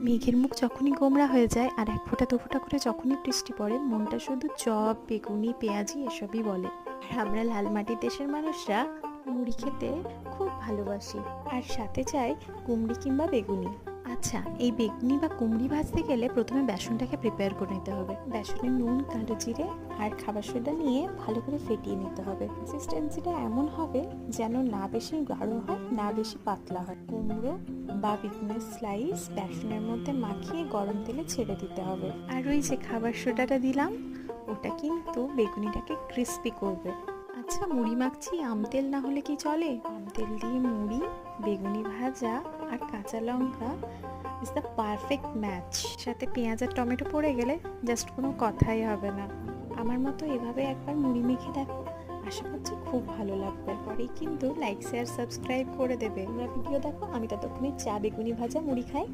মেঘের মুখ যখনই গোমড়া হয়ে যায় আর এক ফোঁটা দু ফোঁটা করে যখনই বৃষ্টি পড়ে, মনটা শুধু চপ, বেগুনি, পেঁয়াজি এসবই বলে। আর আমরা লাল মাটির দেশের মানুষরা মুড়ি খেতে খুব ভালোবাসি, আর সাথে চাই কুমড়ি কিংবা বেগুনি। আচ্ছা, এই বেগুনি বা কুমড়ি ভাজতে গেলে প্রথমে বেসনটাকে প্রিপেয়ার করে নিতে হবে। বেসনে নুন, কালো জিরে আর খাবার সোডা নিয়ে ভালো করে ফেটিয়ে নিতে হবে। কনসিস্টেন্সিটা এমন হবে যেন না বেশি গাঢ় হয় না বেশি পাতলা হয়। কুমড়ো বা বেগুনের স্লাইস বেসনের মধ্যে মাখিয়ে গরম তেলে ছেড়ে দিতে হবে। আর ওই যে খাবার সোডাটা দিলাম, ওটা কিন্তু বেগুনিটাকে ক্রিস্পি করবে। আচ্ছা, মুড়ি মাখছি, আম তেল না হলে কি চলে? আম তেল দিয়ে মুড়ি, বেগুনি ভাজা আর কাঁচা লঙ্কা ইজ দ্য পারফেক্ট ম্যাচ। সাথে পেঁয়াজ আর টমেটো পড়ে গেলে জাস্ট কোনো কথাই হবে না। আমার মতো এভাবে একবার মুড়ি মেখে দেখো, আশা করছি খুব ভালো লাগবে। পরেই কিন্তু লাইক, শেয়ার, সাবস্ক্রাইব করে দেবে। তোমরা ভিডিও দেখো, আমি ততক্ষণে চা, বেগুনি ভাজা, মুড়ি খাই।